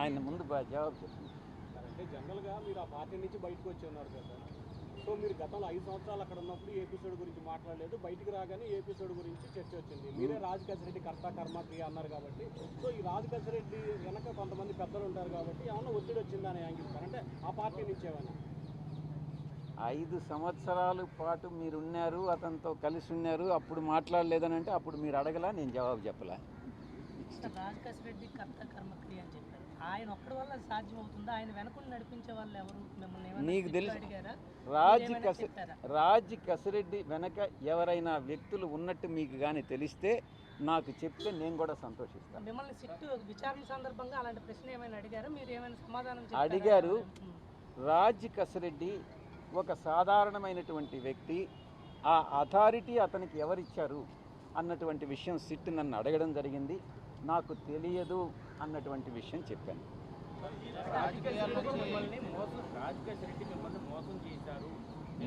ఆయన ముందు జవాబు చెప్పింది. అంటే జనరల్గా మీరు ఆ పార్టీ నుంచి బయటకు వచ్చి ఉన్నారు కదా, సో మీరు గతంలో 5 సంవత్సరాలు అక్కడ ఉన్నప్పుడు ఏ ఎపిసోడ్ గురించి మాట్లాడలేదు, బయటికి రాగానే ఏ ఎపిసోడ్ గురించి చర్చ వచ్చింది. మీరే రాజకేశ్వరరెడ్డి కర్త కర్మ క్రియ అన్నారు కాబట్టి, సో ఈ రాజకేశ్వరరెడ్డి వెనక కొంతమంది పెద్దలు ఉంటారు కాబట్టి ఏమన్నా ఒత్తిడి వచ్చిందని యాంగిల్ అంటే ఆ పార్టీ నుంచి ఏమన్నా 5 సంవత్సరాల పాటు మీరు ఉన్నారు, అతనితో కలిసి ఉన్నారు, అప్పుడు మాట్లాడలేదని అంటే అప్పుడు మీరు అడగలా, నేను జవాబు చెప్పలా. రాజకేశ్వరరెడ్డి కర్త కర్మక్రియ అని చెప్పారు. ఆయన ఒక్కడి వల్ల సాధ్యం అవుతుందా? ఆయన వెనకుండా నడిపించే వాళ్ళు ఎవరు? మిమ్మల్ని నీకు తెలుసు, రాజ్ కసిరెడ్డి వెనక ఎవరైనా వ్యక్తులు ఉన్నట్టు మీకు కానీ తెలిస్తే నాకు చెప్తే నేను కూడా సంతోషిస్తాను. మిమ్మల్ని సిట్టు విచారణ సందర్భంగా అలాంటి ప్రశ్న ఏమైనా అడిగారా? మీరు ఏమైనా సమాధానం అడిగారు. రాజ్ కసిరెడ్డి ఒక సాధారణమైనటువంటి వ్యక్తి, ఆ అథారిటీ అతనికి ఎవరిచ్చారు అన్నటువంటి విషయం సిట్ నన్ను అడగడం జరిగింది. నాకు తెలియదు అన్నటువంటి విషయం చెప్పాను.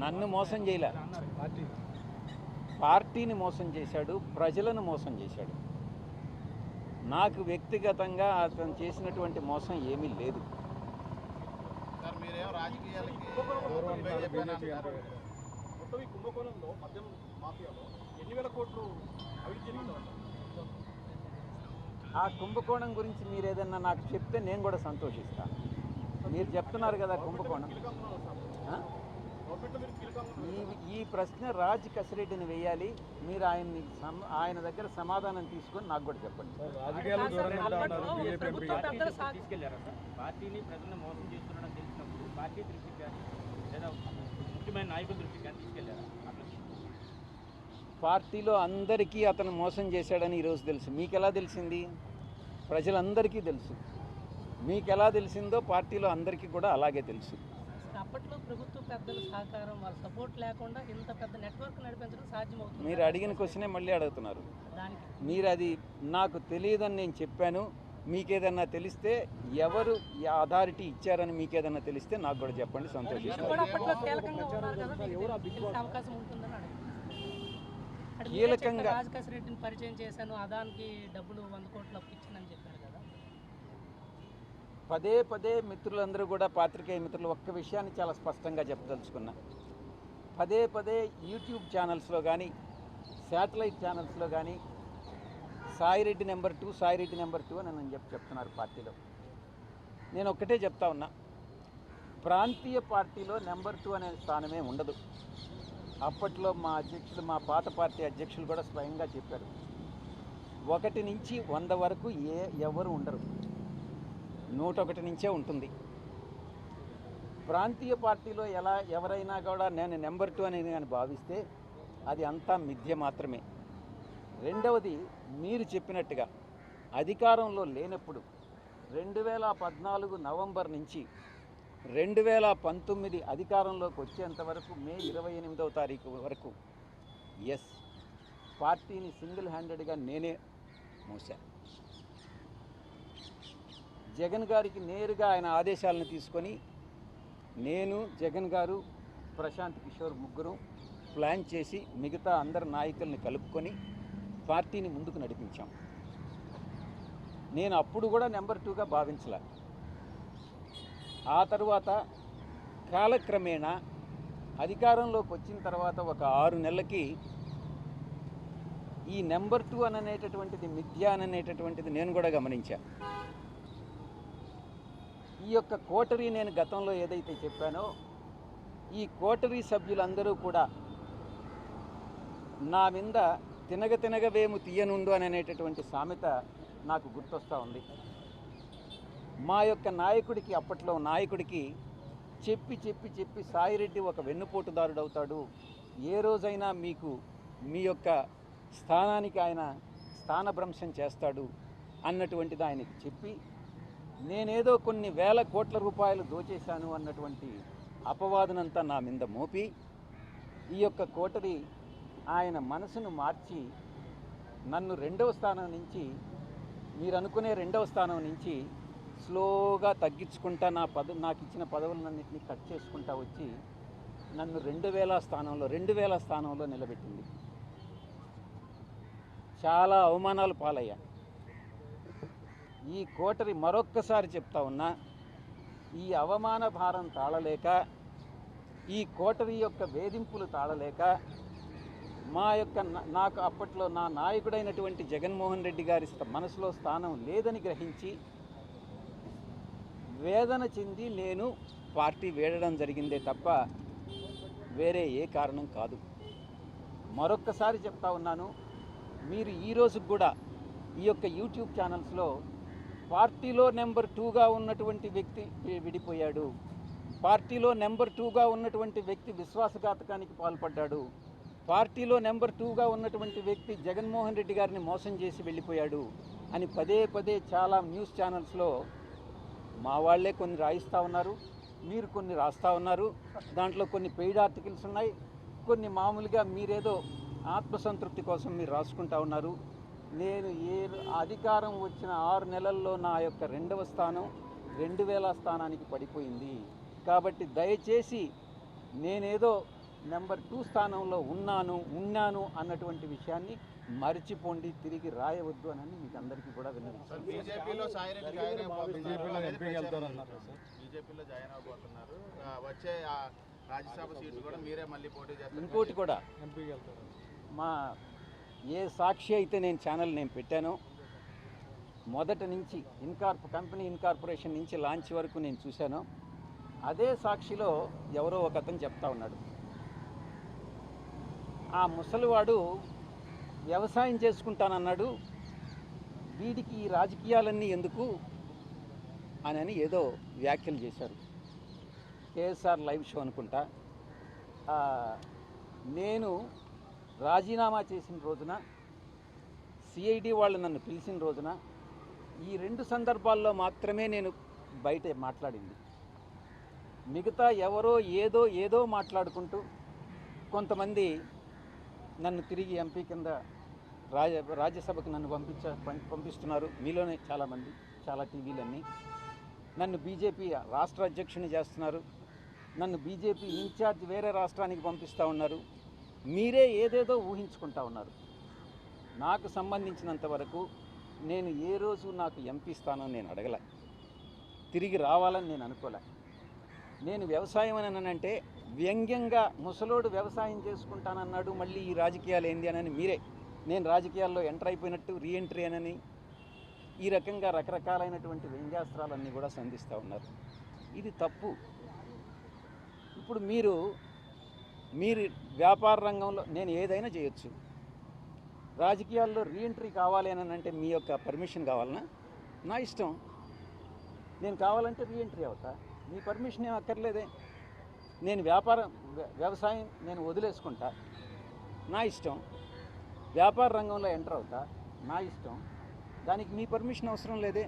నన్ను మోసం చేయలే, పార్టీని మోసం చేశాడు, ప్రజలను మోసం చేశాడు. నాకు వ్యక్తిగతంగా అతను చేసినటువంటి మోసం ఏమీ లేదు. కుంభకోణంలో మద్యం మాఫియాలో ఎన్ని వేల కోట్లు అవినీతి జరిగింది. ఆ కుంభకోణం గురించి మీరు ఏదన్నా నాకు చెప్తే నేను కూడా సంతోషిస్తాను. మీరు చెప్తున్నారు కదా కుంభకోణం, ఈ ప్రశ్న రాజ్ కసిరెడ్డిని వేయాలి. మీరు ఆయన దగ్గర సమాధానం తీసుకొని నాకు కూడా చెప్పండి. పార్టీని ప్రజలను మోసం చేస్తున్నాడని తెలిసినప్పుడు పార్టీ దృష్టికి కానీ లేదా ముఖ్యమైన నాయకుల దృష్టికి కానీ తీసుకెళ్లారా? పార్టీలో అందరికీ అతను మోసం చేశాడని ఈరోజు తెలుసు. మీకు ఎలా తెలిసింది? ప్రజలందరికీ తెలుసు. మీకు ఎలా తెలిసిందో పార్టీలో అందరికీ కూడా అలాగే తెలుసు. అప్పట్లో ప్రభుత్వ పెద్దల సహకారం, వాళ్ళ సపోర్ట్ లేకుండా ఇంత పెద్ద నెట్వర్క్ నడిపించడం సాధ్యమవుతుంది. మీరు అడిగిన క్వశ్చనే మళ్ళీ అడుగుతున్నారు. మీరు అది నాకు తెలియదని నేను చెప్పాను. మీకేదన్నా తెలిస్తే ఎవరు అథారిటీ ఇచ్చారని మీకేదన్నా తెలిస్తే నాకు కూడా చెప్పండి, సంతోషిస్తాను. కీలకంగా రాజకేశ్వరరెడ్డిని పరిచయం చేశాను, అదానికి డబ్బులు 100 కోట్లు అప్పించానని చెప్పారు కదా. పదే పదే మిత్రులందరూ కూడా, పాత్రికేయ మిత్రులు, ఒక్క విషయాన్ని చాలా స్పష్టంగా చెప్పదలుచుకున్నా. పదే పదే యూట్యూబ్ ఛానల్స్లో కానీ శాటిలైట్ ఛానల్స్లో కానీ సాయిరెడ్డి నెంబర్ 2 సాయిరెడ్డి నెంబర్ 2 అని నేను చెప్తున్నారు పార్టీలో. నేను ఒక్కటే చెప్తా ఉన్నా, ప్రాంతీయ పార్టీలో నెంబర్ 2 అనే స్థానమే ఉండదు. అప్పట్లో మా అధ్యక్షులు, మా పాత పార్టీ అధ్యక్షులు కూడా స్వయంగా చెప్పారు, 1 నుంచి 100 వరకు ఎవరు ఉండరు, 101 నుంచే ఉంటుంది. ప్రాంతీయ పార్టీలో ఎవరైనా కూడా నేను నెంబర్ 2 అని నేను భావిస్తే అది అంతా మిథ్య మాత్రమే. రెండవది, మీరు చెప్పినట్టుగా అధికారంలో లేనప్పుడు 2014 నవంబర్ నుంచి 2019 అధికారంలోకి వచ్చేంత వరకు మే 28వ తారీఖు వరకు పార్టీని సింగిల్ హ్యాండెడ్గా నేనే మోసాను. జగన్ గారికి నేరుగా ఆయన ఆదేశాలను తీసుకొని నేను, జగన్ గారు, ప్రశాంత్ కిషోర్ ముగ్గురు ప్లాన్ చేసి మిగతా అందరు నాయకుల్ని కలుపుకొని పార్టీని ముందుకు నడిపించాం. నేను అప్పుడు కూడా నెంబర్ 2గా భావించలే. ఆ తరువాత కాలక్రమేణా అధికారంలోకి వచ్చిన తర్వాత ఒక 6 నెలలకి ఈ నెంబర్ 2 అనేటటువంటిది మిథ్య అనేటటువంటిది నేను కూడా గమనించా. ఈ యొక్క కోటరీ నేను గతంలో ఏదైతే చెప్పానో, ఈ కోటరీ సభ్యులందరూ కూడా నా మీద తినగవేము తీయనుండు అనేటటువంటి సామెత నాకు గుర్తొస్తూ ఉంది. మా యొక్క నాయకుడికి, అప్పట్లో నాయకుడికి చెప్పి సాయిరెడ్డి ఒక వెన్నుపోటుదారుడు అవుతాడు, ఏ రోజైనా మీకు మీ యొక్క స్థానానికి ఆయన స్థానభ్రంశం చేస్తాడు అన్నటువంటిది ఆయనకి చెప్పి, నేనేదో కొన్ని వేల కోట్ల రూపాయలు దోచేశాను అన్నటువంటి అపవాదనంతా నా మీద మోపి, ఈ యొక్క కోటరీ ఆయన మనసును మార్చి నన్ను 2వ స్థానం నుంచి, మీరు అనుకునే 2వ స్థానం నుంచి స్లోగా తగ్గించుకుంటా నాకు ఇచ్చిన పదవులన్నింటినీ కట్ చేసుకుంటా వచ్చి నన్ను 2000 స్థానంలో నిలబెట్టింది. చాలా అవమానాలు పాలయ్యా. ఈ కోటరి మరొక్కసారి చెప్తా ఉన్నా, ఈ అవమాన భారం తాళలేక, ఈ కోటరి యొక్క వేధింపులు తాళలేక, నాకు అప్పట్లో నా నాయకుడైనటువంటి జగన్మోహన్ రెడ్డి గారి మనసులో స్థానం లేదని గ్రహించి వేదన చెంది నేను పార్టీ వేడడం జరిగిందే తప్ప వేరే ఏ కారణం కాదు. మరొక్కసారి చెప్తా ఉన్నాను, మీరు ఈ రోజుకు కూడా ఈ యొక్క యూట్యూబ్ ఛానల్స్లో పార్టీలో నెంబర్ 2గా ఉన్నటువంటి వ్యక్తి విడిపోయాడు, పార్టీలో నెంబర్ 2గా ఉన్నటువంటి వ్యక్తి విశ్వాసఘాతకానికి పాల్పడ్డాడు, పార్టీలో నెంబర్ 2గా ఉన్నటువంటి వ్యక్తి జగన్మోహన్ రెడ్డి గారిని మోసం చేసి వెళ్ళిపోయాడు అని పదే పదే చాలా న్యూస్ ఛానల్స్లో మా వాళ్ళే కొన్ని రాయిస్తూ ఉన్నారు, మీరు కొన్ని రాస్తూ ఉన్నారు. దాంట్లో కొన్ని పెయిడ్ ఆర్టికల్స్ ఉన్నాయి, కొన్ని మామూలుగా మీరేదో ఆత్మసంతృప్తి కోసం మీరు రాసుకుంటా ఉన్నారు. నేను అధికారం వచ్చిన 6 నెలల్లో నా యొక్క 2వ స్థానం 2000 స్థానానికి పడిపోయింది. కాబట్టి దయచేసి నేనేదో నెంబర్ 2 స్థానంలో ఉన్నాను అన్నటువంటి విషయాన్ని మర్చిపోండి, తిరిగి రాయవద్దు అని మీకు అందరికీ కూడా విన్నవిస్తున్నాను. బీజేపీలో జాయిన్ అవబోతున్నారు. వచ్చే రాజ్యసభ సీట్లు కూడా మీరే మళ్ళీ పోటీ చేస్తారు. ఇంకోటి కూడా, మా ఏ సాక్షి అయితే నేను ఛానల్ పెట్టానో మొదటి నుంచి కంపెనీ ఇన్కార్పొరేషన్ నుంచి లాంచ్ వరకు నేను చూశాను. అదే సాక్షిలో ఎవరో ఒక అతను చెప్తా ఉన్నాడు, ఆ ముసలివాడు వ్యవసాయం చేసుకుంటానన్నాడు, వీడికి ఈ రాజకీయాలన్నీ ఎందుకు అని ఏదో వ్యాఖ్యలు చేశారు. కేఎస్ఆర్ లైవ్ షో అనుకుంటా. నేను రాజీనామా చేసిన రోజున, సిఐడి వాళ్ళు నన్ను పిలిచిన రోజున, ఈ 2 సందర్భాల్లో మాత్రమే నేను బయట మాట్లాడింది. మిగతా ఎవరో ఏదో మాట్లాడుకుంటూ కొంతమంది నన్ను తిరిగి ఎంపీ కింద రాజ్యసభకు నన్ను పంపిస్తున్నారు. మీలోనే చాలామంది, చాలా టీవీలన్నీ నన్ను బీజేపీ రాష్ట్ర అధ్యక్షుని చేస్తున్నారు, నన్ను బీజేపీ ఇన్ఛార్జ్ వేరే రాష్ట్రానికి పంపిస్తూ ఉన్నారు. మీరే ఏదేదో ఊహించుకుంటా ఉన్నారు. నాకు సంబంధించినంత వరకు నేను ఏ రోజు నాకు ఎంపీ స్థానం నేను అడగలే, తిరిగి రావాలని నేను అనుకోలే. నేను వ్యవసాయం అని అంటే వ్యంగ్యంగా ముసలోడు వ్యవసాయం చేసుకుంటానన్నాడు, మళ్ళీ ఈ రాజకీయాలు ఏంది అని మీరే నేను రాజకీయాల్లో ఎంటర్ అయిపోయినట్టు రీఎంట్రీ అని ఈ రకంగా రకరకాలైనటువంటి వ్యంగ్యాస్త్రాలన్నీ కూడా సంధిస్తూ ఉన్నారు. ఇది తప్పు. ఇప్పుడు మీరు వ్యాపార రంగంలో నేను ఏదైనా చేయొచ్చు, రాజకీయాల్లో రీఎంట్రీ కావాలి అని అంటే మీ యొక్క పర్మిషన్ కావాలన్నా నా ఇష్టం. నేను కావాలంటే రీఎంట్రీ అవుతా, మీ పర్మిషన్ ఏం అక్కర్లేదే. నేను వ్యవసాయం నేను వదిలేసుకుంటా, నా ఇష్టం. వ్యాపార రంగంలో ఎంటర్ అవుతా, నా ఇష్టం. దానికి మీ పర్మిషన్ అవసరం లేదే,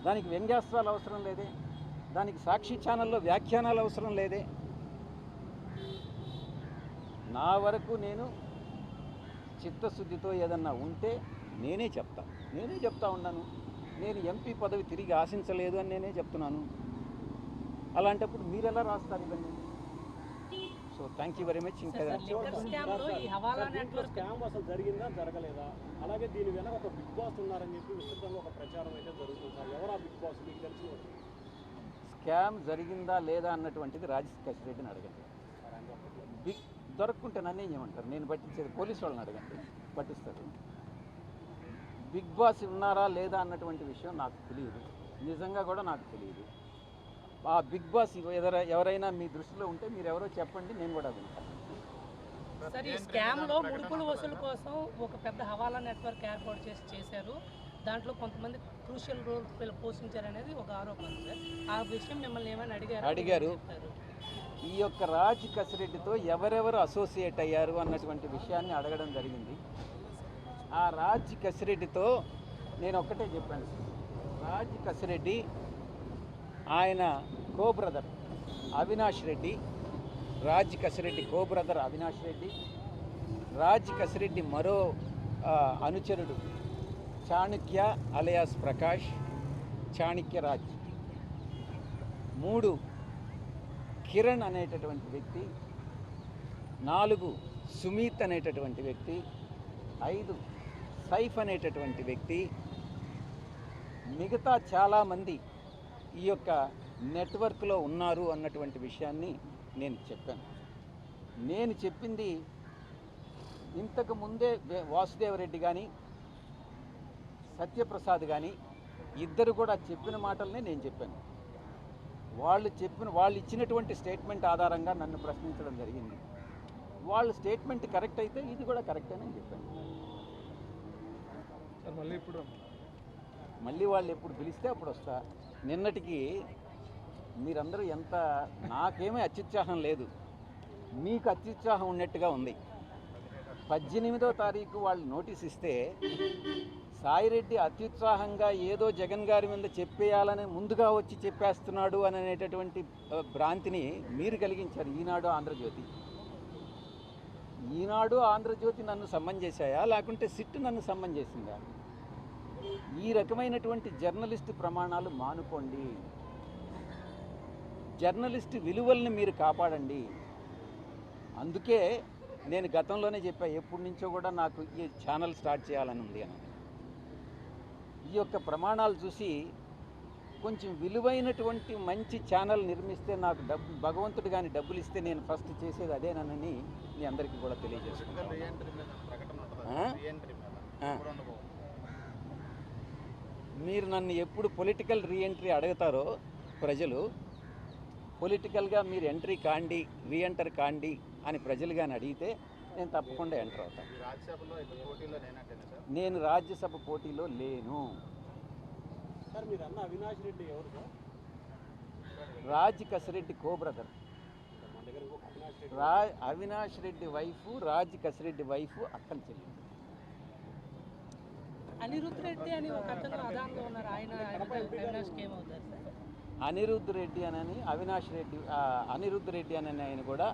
దానికి వ్యంగ్యాస్త్రాలు అవసరం లేదే, దానికి సాక్షి ఛానల్లో వ్యాఖ్యానాలు అవసరం లేదే. నా వరకు నేను చిత్తశుద్ధితో ఏదన్నా ఉంటే నేనే చెప్తా ఉన్నాను. నేను ఎంపీ పదవి తిరిగి ఆశించలేదు అని నేనే చెప్తున్నాను. అలాంటప్పుడు మీరు ఎలా రాస్తారు ఇవన్నీ? So thank you very much. ఇంకా స్కామ్ అసలు జరిగిందా జరగలేదా, అలాగే దీని వెనక ఒక బిగ్ బాస్ ఉన్నారని చెప్పి విస్తృతంగా ఒక ప్రచారం అయితే జరుగుతుంది సార్. ఎవరు ఆ బిగ్ బాస్ మీకు తెలిసిన? స్కామ్ జరిగిందా లేదా అన్నటువంటిది రాజశేఖర్ రెడ్డిని అడగండి. దొరక్కుంటే నన్నేం చేయమంటారు? నేను పట్టించేది పోలీసు వాళ్ళని అడగండి, పట్టిస్తారు. బిగ్ బాస్ ఉన్నారా లేదా అన్నటువంటి విషయం నాకు తెలియదు, నిజంగా కూడా నాకు తెలియదు. ఆ బిగ్ బాస్ ఎవరైనా మీ దృష్టిలో ఉంటే మీరు ఎవరో చెప్పండి, నేను కూడా వింటాను. సార్, ఈ స్కామ్లో ముడుపులు వసూలు కోసం ఒక పెద్ద హవాలా నెట్వర్క్ ఏర్పాటు చేశారు. దాంట్లో కొంతమంది క్రూషియల్ రోల్ పోషించారనేది ఒక ఆరోపణ సార్. ఆ విషయం మిమ్మల్ని ఏమైనా అడిగారు? ఈ యొక్క రాజ్ కసిరెడ్డితో ఎవరెవరు అసోసియేట్ అయ్యారు అన్నటువంటి విషయాన్ని అడగడం జరిగింది. ఆ రాజ్ కసిరెడ్డితో నేను ఒక్కటే చెప్పాను సార్. రాజ్ కసిరెడ్డి ఆయన కో బ్రదర్ అవినాష్ రెడ్డి, రాజ్ కసిరెడ్డి కో బ్రదర్ అవినాష్ రెడ్డి, రాజ్ కసిరెడ్డి మరో అనుచరుడు చాణక్య అలయాస్ ప్రకాష్, చాణక్య రాజ్, 3 కిరణ్ అనేటటువంటి వ్యక్తి, 4 సుమీత్ అనేటటువంటి వ్యక్తి, 5 సైఫ్ అనేటటువంటి వ్యక్తి, మిగతా చాలామంది ఈ యొక్క నెట్వర్క్లో ఉన్నారు అన్నటువంటి విషయాన్ని నేను చెప్పాను. నేను చెప్పింది ఇంతకు ముందే వాసుదేవరెడ్డి కానీ సత్యప్రసాద్ కానీ ఇద్దరు కూడా చెప్పిన మాటలనే నేను చెప్పాను. వాళ్ళు ఇచ్చినటువంటి స్టేట్మెంట్ ఆధారంగా నన్ను ప్రశ్నించడం జరిగింది. వాళ్ళ స్టేట్మెంట్ కరెక్ట్ అయితే ఇది కూడా కరెక్ట్ అని చెప్పాను. మళ్ళీ వాళ్ళు ఎప్పుడు పిలిస్తే అప్పుడు వస్తా. నిన్నటికి మీరందరూ ఎంత, నాకేమీ అత్యుత్సాహం లేదు, మీకు అత్యుత్సాహం ఉన్నట్టుగా ఉంది. 18వ తారీఖు వాళ్ళు నోటీస్ ఇస్తే సాయిరెడ్డి అత్యుత్సాహంగా ఏదో జగన్ గారి మీద చెప్పేయాలని ముందుగా వచ్చి చెప్పేస్తున్నాడు అని అనేటటువంటి భ్రాంతిని మీరు కలిగించారు. ఈనాడు ఆంధ్రజ్యోతి నన్ను సమ్మన్ చేశాయా, లేకుంటే సిట్ నన్ను సమ్మన్ చేసిందా? ఈ రకమైనటువంటి జర్నలిస్ట్ ప్రమాణాలు మానుకోండి. జర్నలిస్ట్ విలువల్ని మీరు కాపాడండి. అందుకే నేను గతంలోనే చెప్పా, ఎప్పటి నుంచో కూడా నాకు ఈ ఛానల్ స్టార్ట్ చేయాలని ఉంది అని. ఈ యొక్క ప్రమాణాలు చూసి కొంచెం విలువైనటువంటి మంచి ఛానల్ నిర్మిస్తే నాకు భగవంతుడు కానీ డబ్బులు ఇస్తే నేను ఫస్ట్ చేసేది అదేనని మీ అందరికీ కూడా తెలియజేస్తున్నాను. మీరు నన్ను ఎప్పుడు పొలిటికల్ రీఎంట్రీ అడుగుతారో ప్రజలు, పొలిటికల్గా మీరు రీఎంటర్ కాండి అని ప్రజలు కానీ అడిగితే నేను తప్పకుండా ఎంటర్ అవుతాను. నేను రాజ్యసభ పోటీలో లేను. సార్ మీరు అన్న అవినాష్ రెడ్డి ఎవరు సార్? రాజ్ కసిరెడ్డి కో బ్రదర్. మన దగ్గర ఇంకొక అవినాష్ రెడ్డి. అవినాష్ రెడ్డి వైఫ్, రాజ్ కసిరెడ్డి వైఫ్ అక్కని చెల్లి. అనిరుద్ధ్ రెడ్డి అని ఒక అతను అదాంలో ఉన్నారు, ఆయన అవినాష్కి ఏమవుతారు సార్? అనిరుద్ధ్ రెడ్డి అని అనిరుద్ధ్ రెడ్డి అని ఆయన కూడా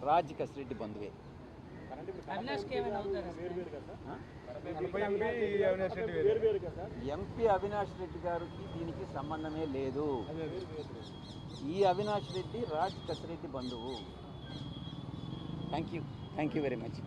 రాజ్ కసిరెడ్డి బంధువే. అవినాష్కి ఏమైనా అవుతారు? ఎంపీ అవినాష్ రెడ్డి గారికి దీనికి సంబంధమే లేదు. ఈ అవినాష్ రెడ్డి రాజ్ కసిరెడ్డి బంధువు. Thank you very much.